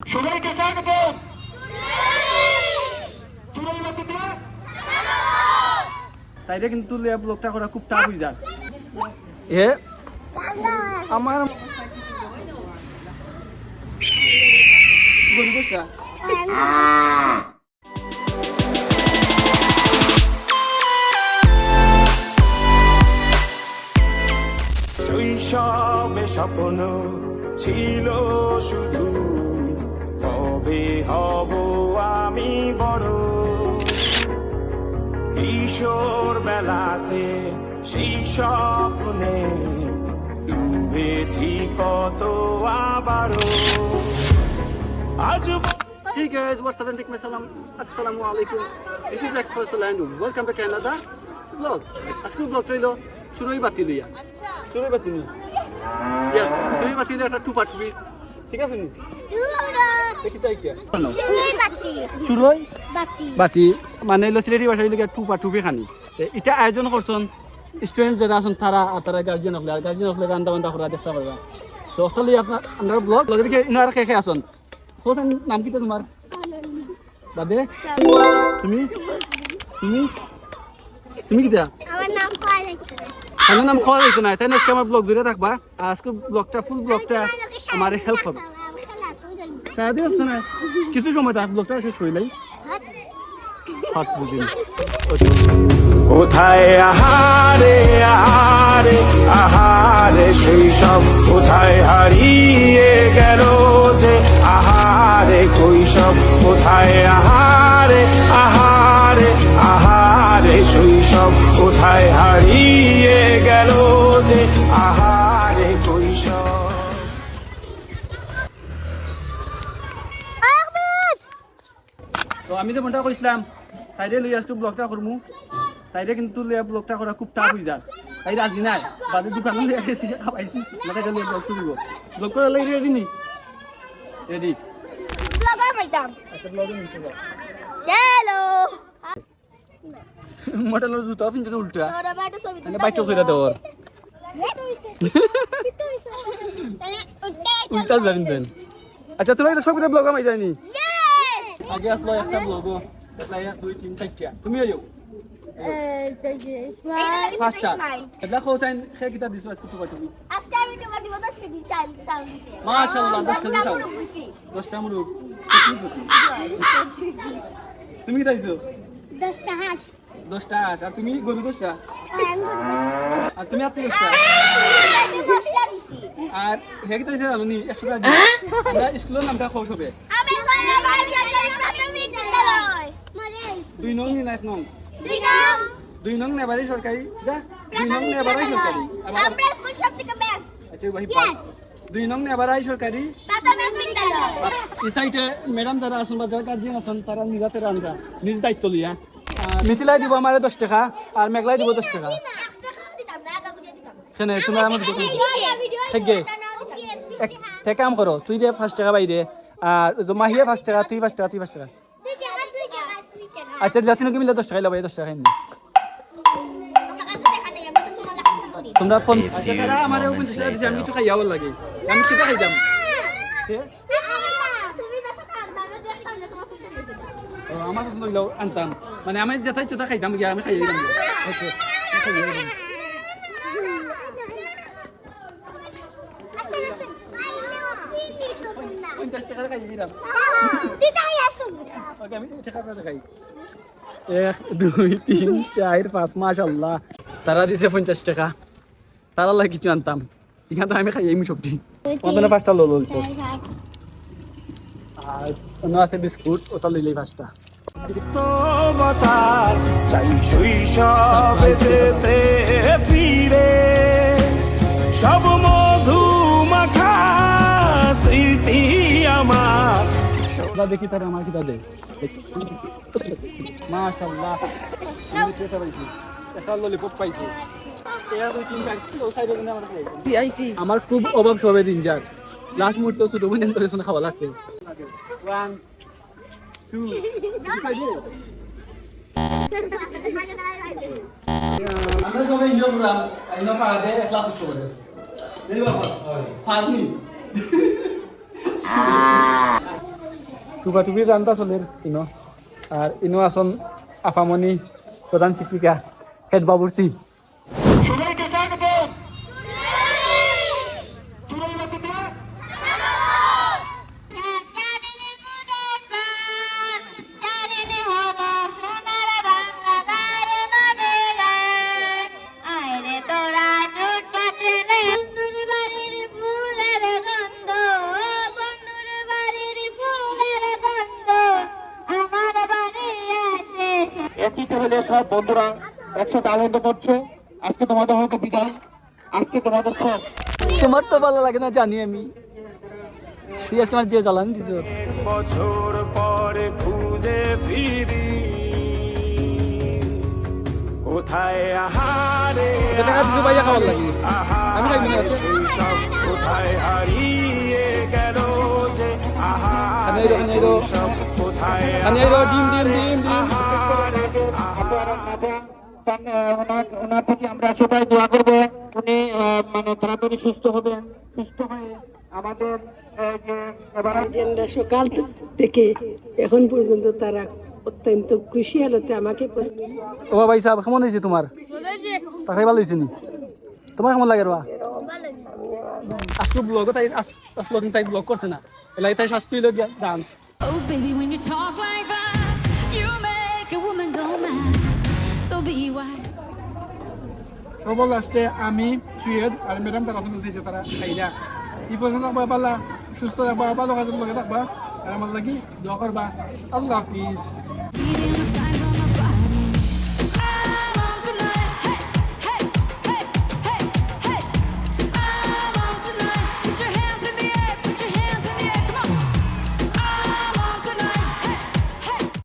সবাইকে স্বাগতম। তাইলে কিন্তু ব্লগটা করা খুব টাফ হয়ে যায়। আমার শৈশবে স্বপ্ন ছিল শুধু কবে হব আমি বড়। কিশোর বেলাতে সেই স্বপ্নে ডুবেছি কত আবারও। আজ Hey guys, what's up? Assalamu alaikum. This is X Faisal and welcome back to another vlog. আজকে ব্লগ রইলো চুরই বাতি লইয়া। চুরই বাতি নি। Yes, চুরই বাতি লইয়া একটা টু পার্ট ভিডিও। ঠিক আছে নি? দেখি তাই কি? চুরই বাতি। চুরই বাতি। বাতি মানে হলো সিলেটি ভাষায় লিখে টু পার্ট টুপি খানি। এটা আয়োজন করছেন স্টুডেন্ট যারা আছেন তারা আর তারা গার্জিয়ান হলে আর গার্জিয়ান হলে গান্দা বান্দা করা দেখতে পারবা। সো অতলি আপনারা ব্লগ লগে ইনার কে আছেন। কোন নাম কি তোমার? বাদে তুমি তুমি তুমি কি দা আমার নাম ফাইলাইতে আমার নাম খাওয়া যাইতো না তাই না আজকে আমার ব্লগ জুড়ে থাকবা আজকে ব্লগটা ফুল ব্লগটা আমার হেল্প হবে সারাদিন আসতো না কিছু সময় তার ব্লগটা শেষ হইলাই হাত বুঝিনি কোথায় আহারে আহারে আহারে সেই সব কোথায় হারিয়ে গেল যে আহারে কৈশব। কোথায় আহারে আহারে আহারে শৈশব কোথায় হারিয়ে গেল যে আহারে কৈশব। তো আমি যে মনটা কইছিলাম তাইরে লই আজকে ব্লগটা করমু তাইরে কিন্তু ব্লগটা করা খুব টাফ হয়ে যায় তাই রাজি নাই বাদে দোকানে লিয়ে গেছি খাবাইছি মাথায় গেলে ব্লগ শুরু করব ব্লগ করা লাগি রেডি নি রেডি ব্লগার মাইতাম আচ্ছা ব্লগে নিতে যাও হ্যালো মোটালো জুতা পিনতে উল্টা তোরা বাইটা ছবি মানে বাইটো কইরা দাও উল্টা জানেন দেন আচ্ছা তোরা এটা সবগুলো ব্লগ আমি জানি আগে আসলো একটা ব্লগও লাইয়া 2 3 4টা তুমি আইও ফাস্টা এটা কোসাইন খে কিতা দিছো আজকে তুমি আজকে আমি তোমার দিব 10 কেজি চাল দিতে মাশাআল্লাহ 10 কেজি চাল 10টা মুরগ তুমি কি দাইছো 10টা হাঁস 10টা হাঁস আর তুমি গরু 10টা আর তুমি আত্মীয় 10টা আমি বসে দিছি আর হে কিতা দিছে জানো নি 100 টাকা আমরা স্কুলের নামটা খোশ হবে আমি গরিব সরকারি প্রাথমিক বিদ্যালয় মানে 2 নং নি না 1 নং 2 নং 2 নং নেবারি সরকারি যা 2 নং নেবারি সরকারি আমরা স্কুল সব থেকে বেস্ট আচ্ছা ভাই 2 নং নেবারি সরকারি প্রাথমিক বিদ্যালয় এই সাইডে ম্যাডাম যারা আছেন বা যারা গার্জিয়ান আছেন তারা নিজাতে রান্না নিজ দায়িত্ব লিয়া মিথিলাই দিব আমারে 10 টাকা আর মেঘলাই দিব 10 টাকা কেন তুমি আমার দিতে থেকে এক কাম করো তুই দে 5 টাকা বাইরে আর জমা হিয়া 5 টাকা তুই 5 টাকা তুই 5 টাকা আচ্ছা জাতিনো কি মিলে 10 টাকা লবাই 10 টাকা নিন তোমরা কোন আচ্ছা তারা আমারে 50 টাকা দিছে আমি কিছু খাইয়াও লাগে আমি কি খাইতাম আমার কাছে লইলেও আনতাম মানে আমি যেটাই চোটা খাইতাম গিয়া আমি খাইয়ে দিলাম ওকে খাইয়ে দিলাম 50 টাকা খাইয়ে দিলাম ওকে আমি টাকা খাই 1 2 3 4 5 মাশাআল্লাহ তারা দিছে 50 টাকা তারা লাগে কিছু আনতাম এখানে তো আমি খাইয়ে সবজি ওখানে 5টা লল তো আর অন্য আছে বিস্কুট ওটা লইলেই 5টা বাস্তবতার চাই শৈশবে যেতে ফিরে সব মধু মাখা স্মৃতি আমার দেখি তারা আমার কিতা দেয় মাশাআল্লাহ আমি পেটা পাইছি একটা ললিপপ পাইছি আমার খুব অভাব সবে দিন যাক লাস্ট মুহূর্তে ছোট বোন ইন্টারেশন খাওয়া লাগছে 1 2 আমরা সবাই এনজয় করলাম আইনা ফাদে একলা কষ্ট করে দেই বাবা ফাদনি টুপা টুপির রান্তা চলের ইনো আর ইনো আসন আফামনি প্রধান শিক্ষিকা হেড বাবুর্চি সবাইকে স্বাগত। একই টেবিলে সব বন্ধুরা একসাথে আনন্দ করছো। আজকে তোমাদের হয়তো বিদায়, আজকে তোমাদের শেষ। তোমার তো ভালো লাগে না জানি আমি তুই আজকে আমার যে জ্বালানি দিছ এক বছর পরে খুঁজে ফিরি কোথায় আহারে কত টাকা দিছো ভাইয়া খাবার লাগি? আমি খাইনি না। আহারে শৈশব কোথায় হারিয়ে গেল যে আহারে খানি আইরো। শৈশব কোথায় খানি আইরো, ডিম, ডিম, ডিম, ডিম। আহারে ওনার থেকে আমরা সবাই দোয়া করবো উনি মানে তাড়াতাড়ি সুস্থ হবেন, সুস্থ হয়ে আমাদের যে এবার গার্জিয়ানরা সকাল থেকে এখন পর্যন্ত তারা অত্যন্ত খুশি হালতে আমাকে ও ভাই সাহেব কেমন হয়েছে তোমার তাকাই ভালো হয়েছে নি তোমার কেমন লাগে রোয়া আজকে ব্লগ তাই আসলো তাই ব্লগ করছে না এলাই তাই শাস্তি হইল dance Oh, baby, when you talk like that, you make a woman go mad. So be wise. সবার লাস্টে আমি সুয়েদ আর ম্যাডাম তারা শুনছে যে তারা খাইলা এই পর্যন্ত থাকবা পারলা সুস্থ থাকবা ভালো কাজের লগে থাকবা আর আমার লাগি দোয়া করবা আল্লাহ হাফিজ Leading the side.